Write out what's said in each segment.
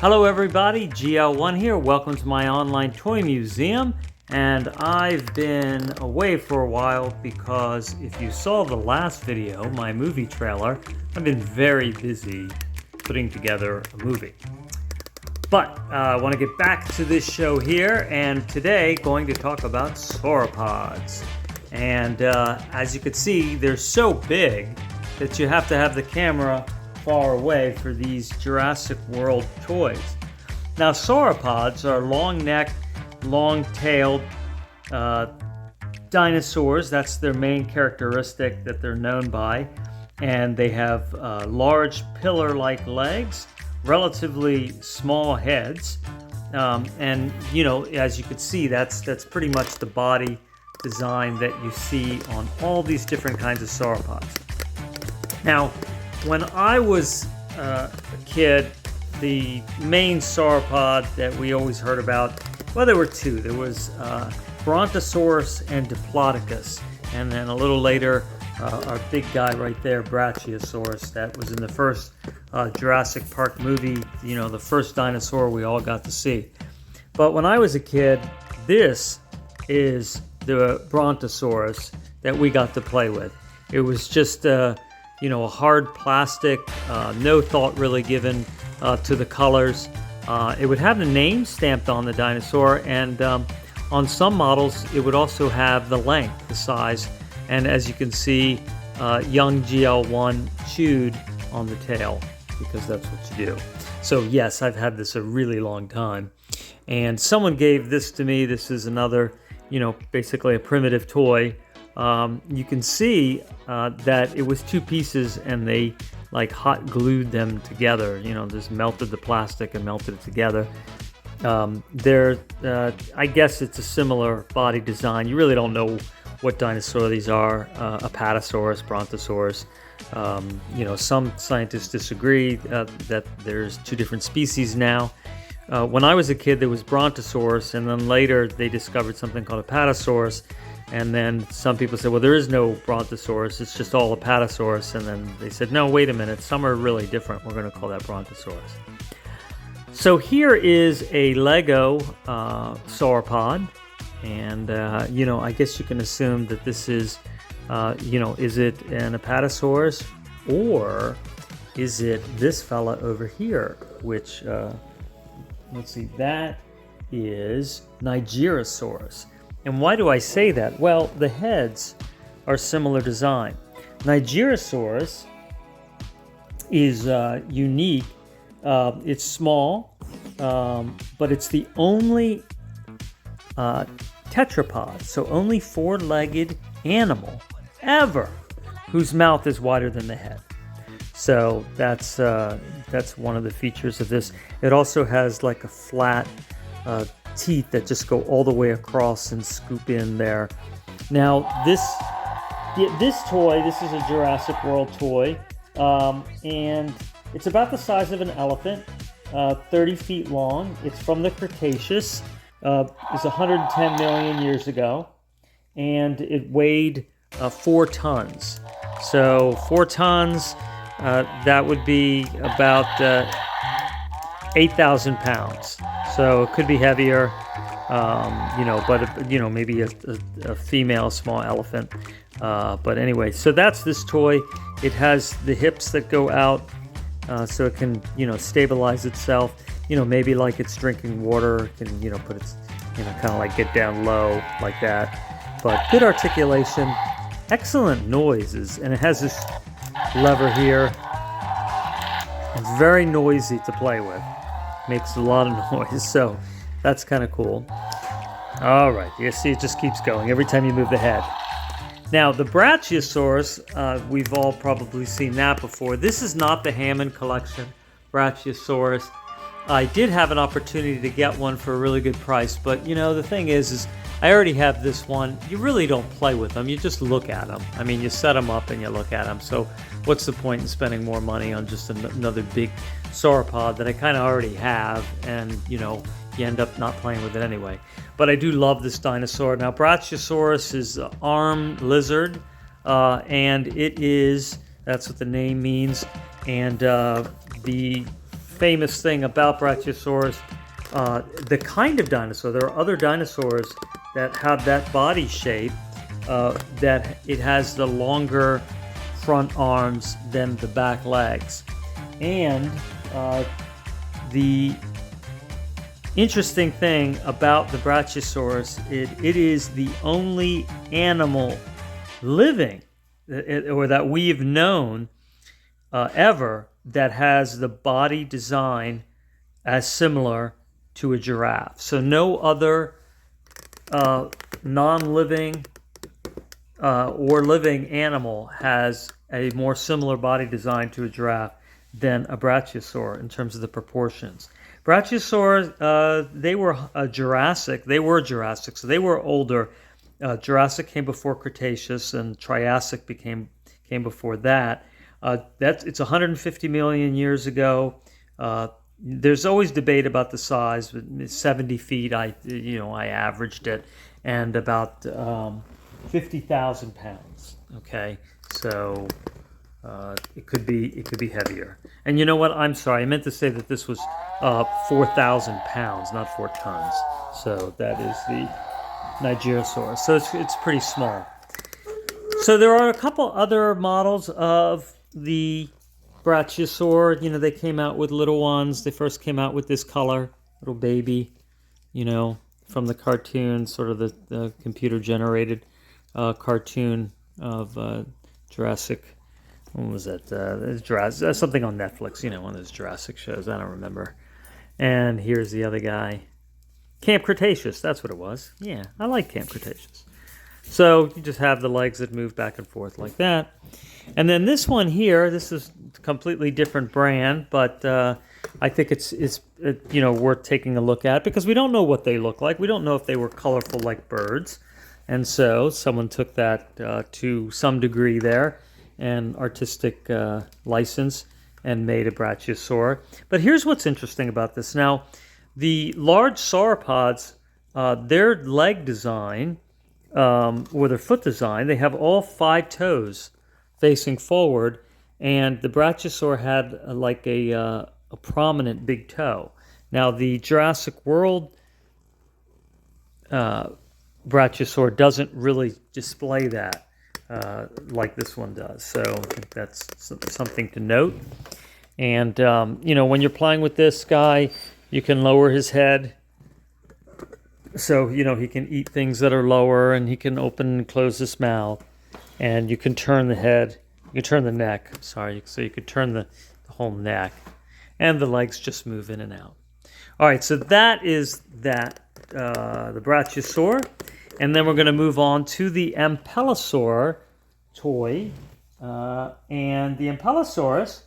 Hello everybody, GL1 here. Welcome to my online toy museum. And I've been away for a while because if you saw the last video, my movie trailer, I've been very busy putting together a movie. But I want to get back to this show here, and today going to talk about sauropods. And as you can see, they're so big that you have to have the camera far away for these Jurassic World toys. Now, sauropods are long-necked, long-tailed dinosaurs. That's their main characteristic that they're known by. And they have large pillar-like legs, relatively small heads, and you know, as you can see, that's pretty much the body design that you see on all these different kinds of sauropods. Now, when I was a kid, the main sauropod that we always heard about, well, there were two. There was Brontosaurus and Diplodocus, and then a little later, our big guy right there, Brachiosaurus, that was in the first Jurassic Park movie, you know, the first dinosaur we all got to see. But when I was a kid, this is the Brontosaurus that we got to play with. It was just you know, a hard plastic, no thought really given to the colors. It would have the name stamped on the dinosaur, and on some models it would also have the length, the size, and as you can see, young GL1 chewed on the tail, because that's what you do. So yes, I've had this a really long time, and someone gave this to me. This is another, you know, basically a primitive toy. You can see that it was two pieces and they like hot glued them together, you know, just melted the plastic and melted it together. I guess it's a similar body design. You really don't know what dinosaur these are. Apatosaurus, Brontosaurus. You know, some scientists disagree that there's two different species now. When I was a kid, there was Brontosaurus, and then later they discovered something called Apatosaurus. And then some people said, well, there is no Brontosaurus, it's just all Apatosaurus. And then they said, no, wait a minute, some are really different. We're going to call that Brontosaurus. So here is a Lego sauropod. And, you know, I guess you can assume that this is, you know, is it an Apatosaurus or is it this fella over here, which, let's see, that is Nigerosaurus. And why do I say that? Well, the heads are similar design. Nigerosaurus is unique. It's small, but it's the only tetrapod, so only four-legged animal ever whose mouth is wider than the head. So that's one of the features of this. It also has like a flat teeth that just go all the way across and scoop in there. Now this toy, this is a Jurassic World toy, and it's about the size of an elephant, 30 feet long. It's from the Cretaceous. It's 110 million years ago, and it weighed 4 tons. So 4 tons, that would be about 8,000 pounds. So it could be heavier, you know, but, you know, maybe a female small elephant. But anyway, so that's this toy. It has the hips that go out, so it can, you know, stabilize itself. You know, maybe like it's drinking water, it can, you know, put its, you know, kind of like get down low like that. But good articulation, excellent noises, and it has this lever here. It's very noisy to play with. Makes a lot of noise, so that's kind of cool. All right, you see it just keeps going every time you move the head. Now, the Brachiosaurus, we've all probably seen that before. This is not the Hammond collection Brachiosaurus. I did have an opportunity to get one for a really good price, but you know, the thing is I already have this one. You really don't play with them, you just look at them. I mean, you set them up and you look at them, so what's the point in spending more money on just another big sauropod that I kind of already have, and you know, you end up not playing with it anyway. But I do love this dinosaur. Now, Brachiosaurus is an armed lizard, and it is, that's what the name means, and the famous thing about Brachiosaurus, the kind of dinosaur. There are other dinosaurs that have that body shape, that it has the longer front arms than the back legs. And the interesting thing about the Brachiosaurus, it is the only animal living or that we've known ever that has the body design as similar to a giraffe. So no other non-living or living animal has a more similar body design to a giraffe than a brachiosaur in terms of the proportions. Brachiosaurs, they were Jurassic. They were Jurassic, so they were older. Jurassic came before Cretaceous, and Triassic came before that. It's 150 million years ago. There's always debate about the size. 70 feet, I averaged it, and about 50,000 pounds. Okay, so it could be heavier. And you know what? I'm sorry. I meant to say that this was 4,000 pounds, not 4 tons. So that is the Nigerosaurus. So it's pretty small. So there are a couple other models of the Brachiosaur. You know, they came out with little ones. They first came out with this color, little baby, from the cartoon, sort of the computer-generated cartoon of Jurassic. What was that? Jurassic, something on Netflix, one of those Jurassic shows. I don't remember. And here's the other guy. Camp Cretaceous, that's what it was. Yeah, I like Camp Cretaceous. So you just have the legs that move back and forth like that. And then this one here, this is a completely different brand, but I think it's worth taking a look at because we don't know what they look like. We don't know if they were colorful like birds. And so someone took that to some degree there, an artistic license, and made a brachiosaur. But here's what's interesting about this. Now, the large sauropods, their leg design, or their foot design, they have all 5 toes facing forward, and the brachiosaur had a prominent big toe. Now, the Jurassic World brachiosaur doesn't really display that like this one does. So I think that's something to note. And, when you're playing with this guy, you can lower his head. So, he can eat things that are lower, and he can open and close his mouth. And you can turn the head, you can turn the neck, sorry. So you could turn the whole neck. And the legs just move in and out. All right, so that is the Brachiosaur. And then we're going to move on to the Ampelosaur toy. And the Ampelosaurus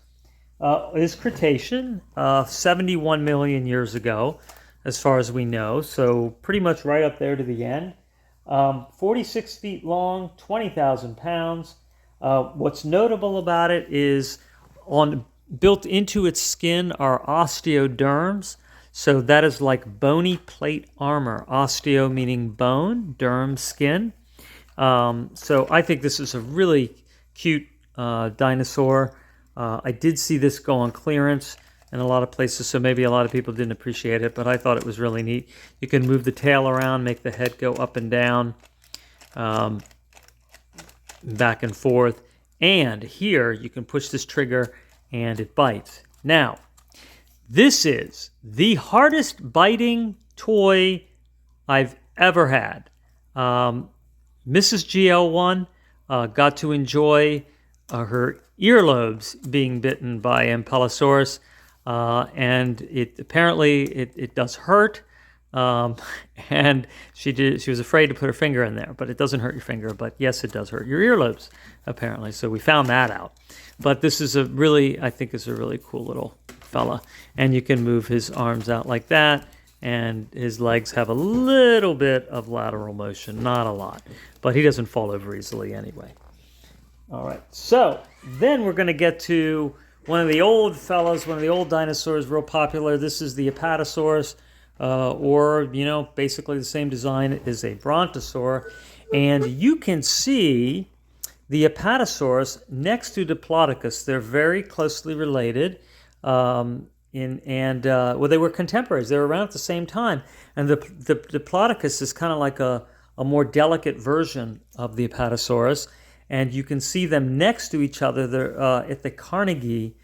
is Cretacean, 71 million years ago, as far as we know. So pretty much right up there to the end. 46 feet long, 20,000 pounds. What's notable about it is built into its skin are osteoderms. So that is like bony plate armor. Osteo meaning bone, derm skin. So I think this is a really cute dinosaur. I did see this go on clearance in a lot of places, so maybe a lot of people didn't appreciate it, but I thought it was really neat. You can move the tail around, make the head go up and down, back and forth. And here you can push this trigger and it bites. Now, this is the hardest biting toy I've ever had. Mrs. GL1 got to enjoy her earlobes being bitten by Ampelosaurus, and it apparently it does hurt. And she was afraid to put her finger in there, but it doesn't hurt your finger. But yes, it does hurt your earlobes, apparently. So we found that out. But this is I think is a really cool little fella. And you can move his arms out like that, and his legs have a little bit of lateral motion, not a lot. But he doesn't fall over easily anyway. All right, so then we're going to get to one of the old fellas, one of the old dinosaurs, real popular. This is the Apatosaurus, or, basically the same design as a brontosaur. And you can see the Apatosaurus next to Diplodocus. They're very closely related. well, they were contemporaries. They were around at the same time. And the Diplodocus is kind of like a more delicate version of the Apatosaurus. And you can see them next to each other. They're at the Carnegie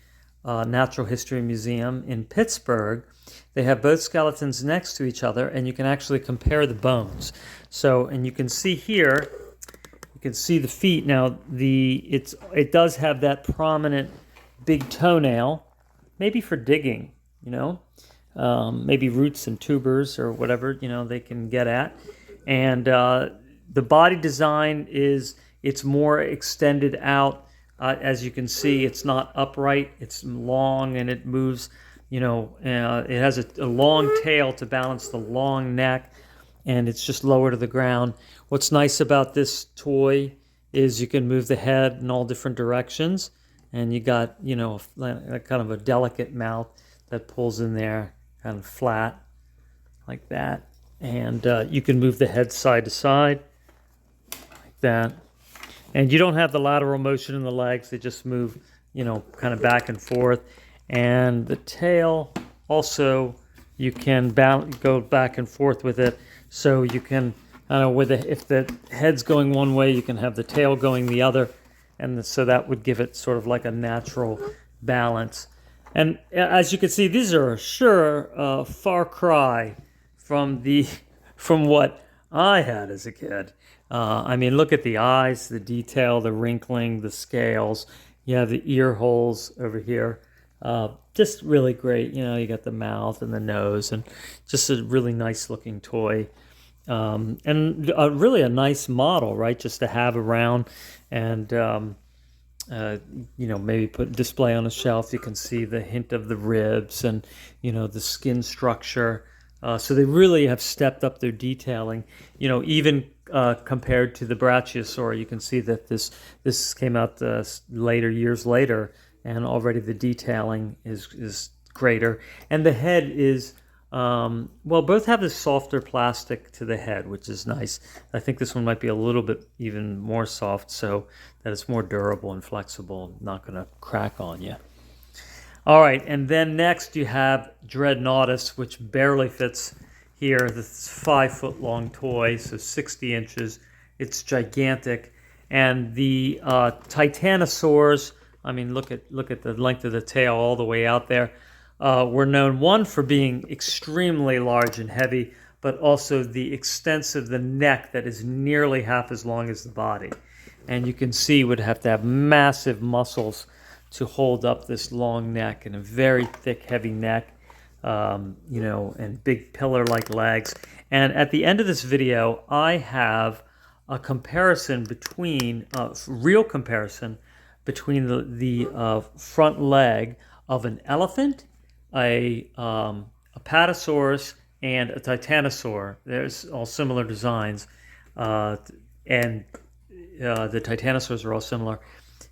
Natural History Museum in Pittsburgh. They have both skeletons next to each other, and you can actually compare the bones. So, and you can see here, you can see the feet. Now, it does have that prominent big toenail, maybe for digging, maybe roots and tubers or whatever, they can get at. And the body design it's more extended out. As you can see, it's not upright. It's long and it moves, it has a long tail to balance the long neck, and it's just lower to the ground. What's nice about this toy is you can move the head in all different directions, and you got, kind of a delicate mouth that pulls in there, kind of flat, like that. And you can move the head side to side, like that. And you don't have the lateral motion in the legs. They just move, kind of back and forth. And the tail also, you can go back and forth with it. So you can, if the head's going one way, you can have the tail going the other. And so that would give it sort of like a natural balance. And as you can see, these are a far cry from what I had as a kid. Look at the eyes, the detail, the wrinkling, the scales. You have the ear holes over here. Just really great. You got the mouth and the nose, and just a really nice looking toy. And really a nice model, right? Just to have around, and maybe display on a shelf. You can see the hint of the ribs and the skin structure. So they really have stepped up their detailing. Even compared to the Brachiosaurus, you can see that this came out years later, and already the detailing is greater. And the head is both have this softer plastic to the head, which is nice. I think this one might be a little bit even more soft, so that it's more durable and flexible, not going to crack on you. All right, and then next you have Dreadnoughts, which barely fits here. This 5-foot long toy, so 60 inches. It's gigantic. And the Titanosaurs, look at the length of the tail all the way out there. Were known, one, for being extremely large and heavy, but also the extent of the neck that is nearly half as long as the body. And you can see would have to have massive muscles to hold up this long neck and a very thick, heavy neck, and big pillar-like legs. And at the end of this video, I have a comparison real comparison between the front leg of an elephant, a Apatosaurus, and a Titanosaur. There's all similar designs, and the Titanosaurs are all similar,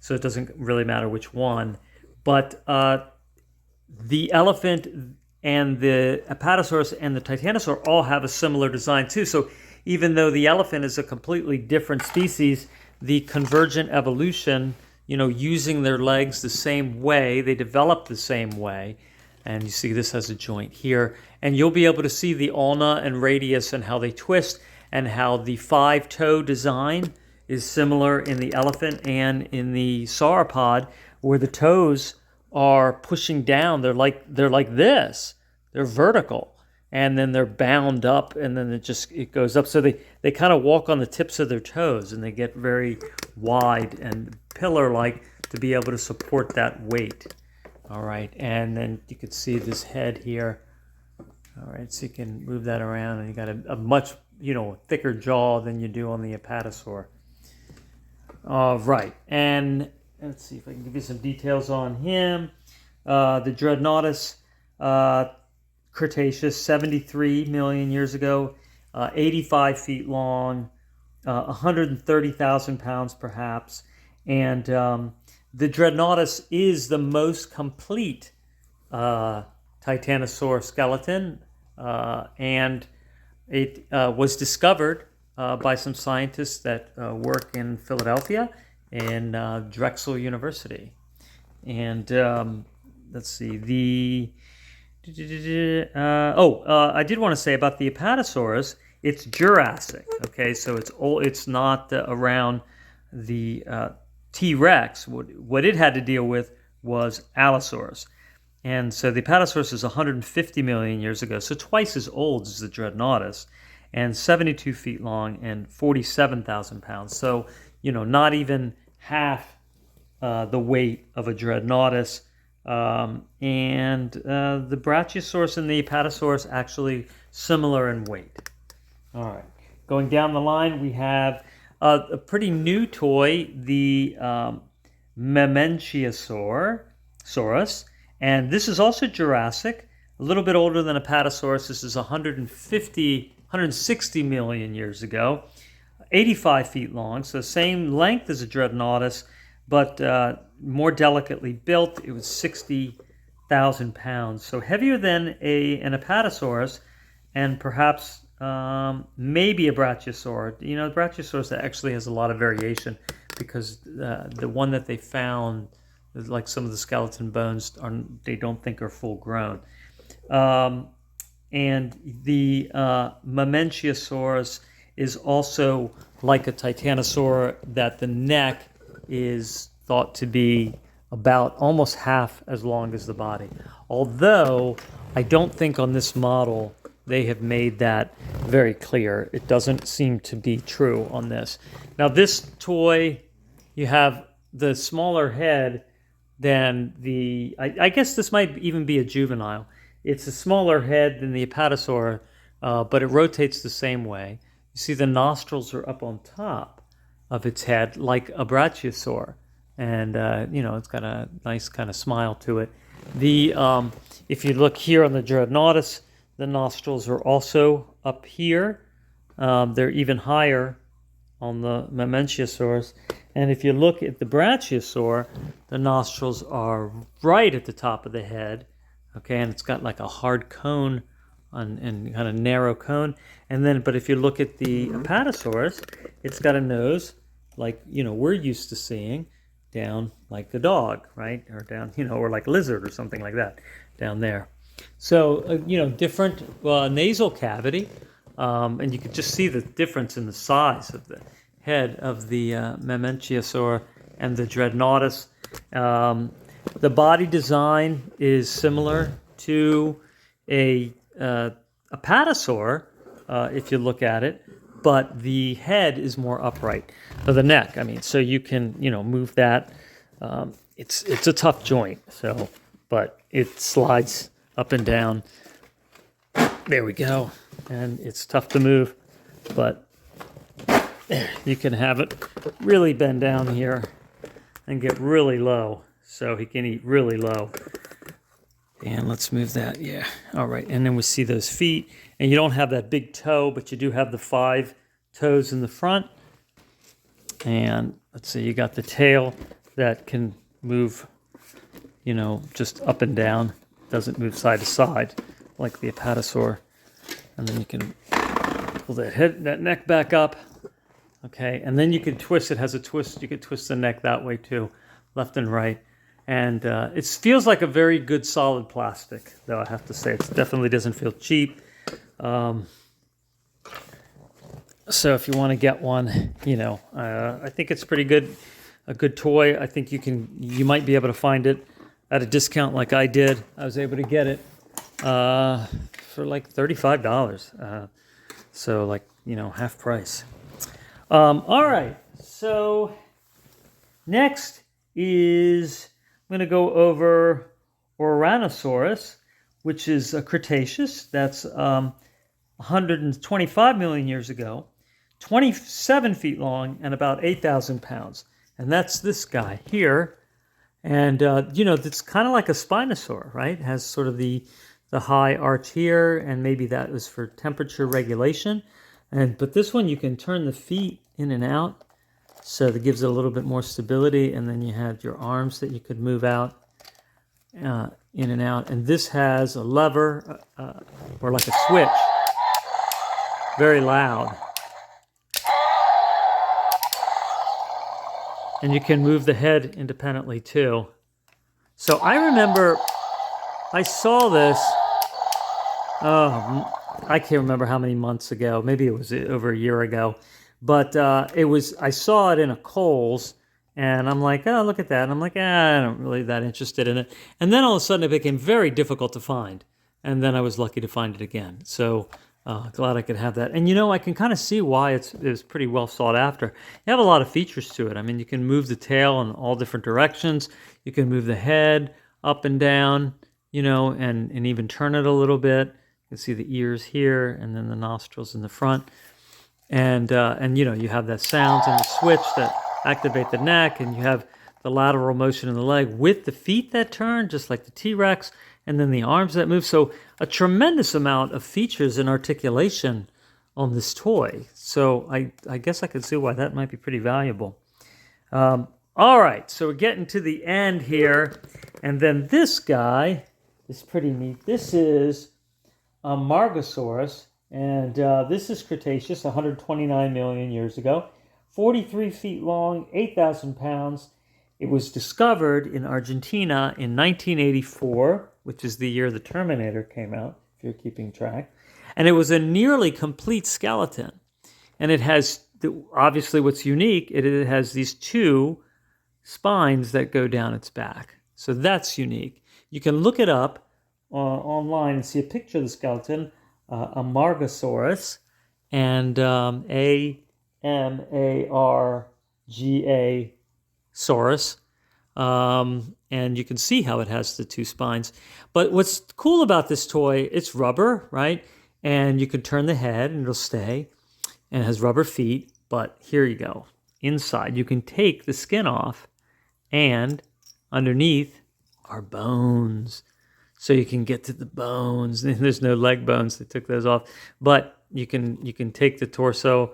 so it doesn't really matter which one. But the elephant and the Apatosaurus and the Titanosaur all have a similar design too. So even though the elephant is a completely different species, the convergent evolution, using their legs the same way, they develop the same way. And you see this has a joint here. And you'll be able to see the ulna and radius and how they twist, and how the 5-toe design is similar in the elephant and in the sauropod, where the toes are pushing down. They're like this. They're vertical, and then they're bound up, and then it goes up. So they kind of walk on the tips of their toes, and they get very wide and pillar-like to be able to support that weight. All right, and then you can see this head here. All right, so you can move that around, and you got a much thicker jaw than you do on the Apatosaur. All right, and let's see if I can give you some details on him. The Dreadnoughts, Cretaceous, 73 million years ago, 85 feet long, 130,000 pounds perhaps, and the Dreadnoughts is the most complete Titanosaur skeleton, and it was discovered by some scientists that work in Philadelphia in Drexel University. And let's see, I did want to say about the Apatosaurus. It's Jurassic. Okay, so it's old. It's not around the T-Rex. What it had to deal with was Allosaurus. And so the Apatosaurus is 150 million years ago, so twice as old as the Dreadnoughtus, and 72 feet long and 47,000 pounds. So, not even half the weight of a Dreadnoughtus. And the Brachiosaurus and the Apatosaurus actually similar in weight. All right, going down the line, we have a pretty new toy, the Memnochiasaurus. And this is also Jurassic, a little bit older than Apatosaurus. This is 160 million years ago, 85 feet long, so same length as a Dreadnoughtus, but more delicately built. It was 60,000 pounds, so heavier than an Apatosaurus, and perhaps maybe a Brachiosaurus. The Brachiosaurus actually has a lot of variation because the one that they found, like some of the skeleton bones, they don't think are full grown. And the Memnochiasaurus is also like a Titanosaur, that the neck is thought to be about almost half as long as the body. Although I don't think on this model they have made that very clear. It doesn't seem to be true on this. Now this toy, you have the smaller head than the, I guess this might even be a juvenile. It's a smaller head than the Apatosaur, but it rotates the same way. You see the nostrils are up on top of its head like a Brachiosaur. And, it's got a nice kind of smile to it. If you look here on the Dreadnoughtus, the nostrils are also up here. They're even higher on the Memnochiasaurus. And if you look at the Brachiosaur, the nostrils are right at the top of the head. Okay, and it's got like a hard cone and kind of narrow cone. And then, but if you look at the Apatosaurus, it's got a nose like, we're used to seeing down like a dog, right? Or down, or like a lizard or something like that down there. So, different nasal cavity. And you can just see the difference in the size of the head of the Memnochiasaur and the Dreadnoughtus. The body design is similar to a Apatosaur, if you look at it, but the head is more upright. Or the neck, so you can, move that. It's a tough joint, but it slides up and down. There we go. And it's tough to move, but there, you can have it really bend down here and get really low, so he can eat really low. And let's move that, yeah. All right, and then we see those feet, and you don't have that big toe, but you do have the 5 toes in the front. And let's see, you got the tail that can move, just up and down. Doesn't move side to side like the Apatosaur. And then you can pull that neck back up. Okay, and then you can twist. It has a twist. You can twist the neck that way too, left and right. And it feels like a very good solid plastic, though I have to say. It definitely doesn't feel cheap. So if you want to get one, I think it's pretty good, a good toy. I think you might be able to find it at a discount like I did. I was able to get it for like $35. So like, half price. All right, so next is I'm going to go over Ouranosaurus, which is a Cretaceous. That's 125 million years ago, 27 feet long, and about 8,000 pounds. And that's this guy here. And, it's kind of like a Spinosaur, right? It has sort of the high arch here, and maybe that was for temperature regulation. But this one, you can turn the feet in and out, so that gives it a little bit more stability. And then you have your arms that you could move out, in and out. And this has a lever, or like a switch, very loud. And you can move the head independently too. So I remember I saw this I can't remember how many months ago. Maybe it was over a year ago. But I saw it in a Kohl's, and I'm like, oh, look at that. And I'm like, I don't really that interested in it. And then all of a sudden it became very difficult to find. And then I was lucky to find it again. So glad I could have that. And I can kind of see why it's pretty well sought after. You have a lot of features to it. I mean, you can move the tail in all different directions. You can move the head up and down, and even turn it a little bit. You can see the ears here, and then the nostrils in the front. And you have that sounds and the switch that activate the neck, and you have the lateral motion in the leg with the feet that turn, just like the T-Rex, and then the arms that move. So a tremendous amount of features and articulation on this toy. So I guess I could see why that might be pretty valuable. All right, so we're getting to the end here, and then this guy is pretty neat. This is a Margosaurus. And this is Cretaceous, 129 million years ago, 43 feet long, 8,000 pounds. It was discovered in Argentina in 1984, which is the year the Terminator came out, if you're keeping track. And it was a nearly complete skeleton. And it has, obviously what's unique, it has these two spines that go down its back. So that's unique. You can look it up online and see a picture of the skeleton. A Margosaurus, and A-M-A-R-G-A Saurus. And you can see how it has the two spines. But what's cool about this toy, it's rubber, right? And you can turn the head and it'll stay. And it has rubber feet. But here you go. Inside, you can take the skin off, and underneath are bones. So you can get to the bones. There's no leg bones. They took those off. But you can take the torso,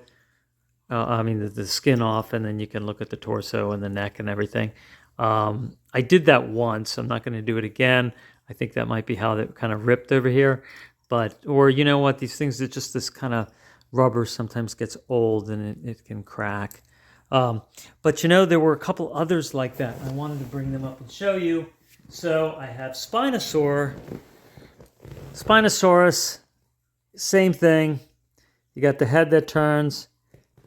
the skin off, and then you can look at the torso and the neck and everything. I did that once. I'm not going to do it again. I think that might be how it kind of ripped over here. Or you know what? These things, it's just this kind of rubber sometimes gets old and it can crack. But there were a couple others like that. I wanted to bring them up and show you. So I have Spinosaurus, same thing. You got the head that turns,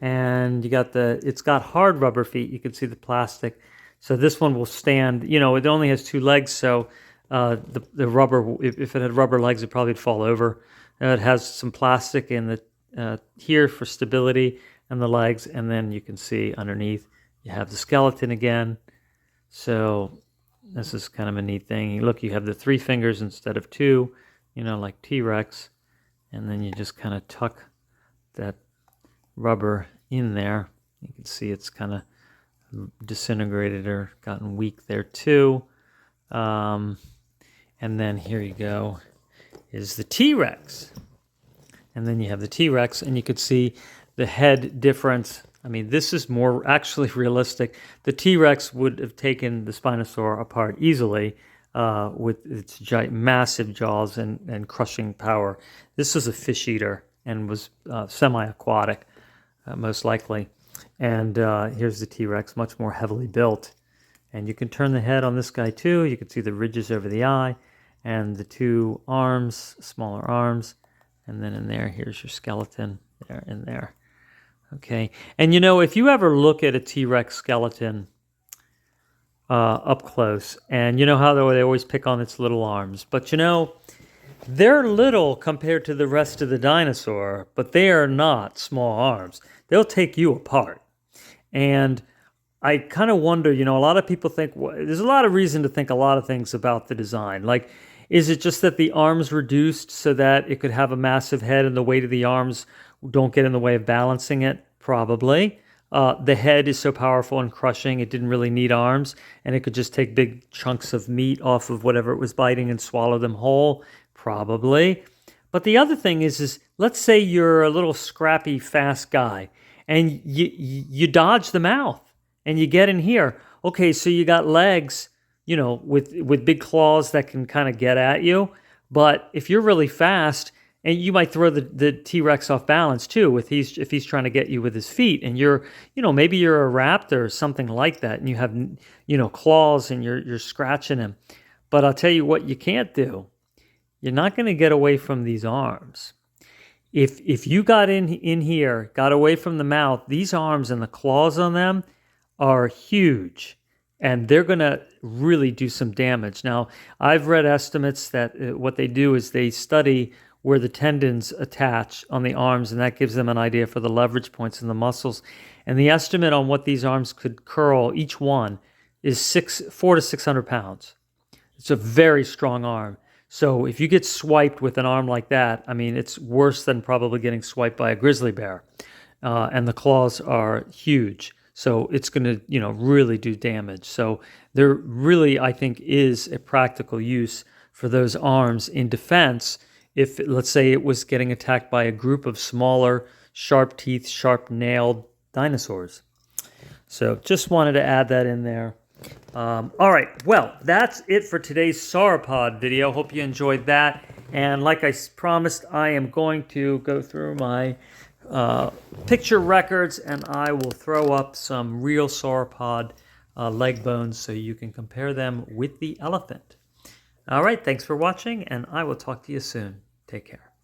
and it's got hard rubber feet. You can see the plastic. So this one will stand, it only has two legs, so the rubber, if it had rubber legs, it probably would fall over. It has some plastic in the here for stability and the legs, and then you can see underneath you have the skeleton again. So this is kind of a neat thing. Look, you have the 3 fingers instead of 2, like T-Rex. And then you just kind of tuck that rubber in there. You can see it's kind of disintegrated or gotten weak there too. And then here you go is the T-Rex. And then you have the T-Rex, and you could see the head difference. I mean, this is more actually realistic. The T-Rex would have taken the Spinosaur apart easily with its massive jaws and crushing power. This was a fish eater and was semi-aquatic, most likely. And here's the T-Rex, much more heavily built. And you can turn the head on this guy too. You can see the ridges over the eye and the 2 arms, smaller arms. And then in there, here's your skeleton there in there. Okay, and if you ever look at a T-Rex skeleton up close, and how they always pick on its little arms, but they're little compared to the rest of the dinosaur, but they are not small arms. They'll take you apart. And I kind of wonder, a lot of people think, there's a lot of reason to think a lot of things about the design. Like, is it just that the arms reduced so that it could have a massive head and the weight of the arms don't get in the way of balancing it? Probably. The head is so powerful and crushing, it didn't really need arms, and it could just take big chunks of meat off of whatever it was biting and swallow them whole. Probably. But the other thing is let's say you're a little scrappy, fast guy, and you dodge the mouth, and you get in here. Okay, so you got legs, with big claws that can kind of get at you. But if you're really fast, and you might throw the T-Rex off balance too, if he's trying to get you with his feet, and maybe you're a raptor or something like that, and you have, claws, and you're scratching him. But I'll tell you what you can't do. you're not going to get away from these arms. If you got in here, got away from the mouth, these arms and the claws on them are huge, and they're going to really do some damage. Now, I've read estimates that what they do is they study where the tendons attach on the arms, and that gives them an idea for the leverage points in the muscles. And the estimate on what these arms could curl, each one, is 400 to 600 pounds. It's a very strong arm. So if you get swiped with an arm like that, I mean, it's worse than probably getting swiped by a grizzly bear. And the claws are huge. So it's going to, really do damage. So there really, I think, is a practical use for those arms in defense if, let's say, it was getting attacked by a group of smaller, sharp-teethed, sharp-nailed dinosaurs. So just wanted to add that in there. All right, well, that's it for today's sauropod video. Hope you enjoyed that. And like I promised, I am going to go through my picture records, and I will throw up some real sauropod leg bones so you can compare them with the elephant. All right, thanks for watching, and I will talk to you soon. Take care.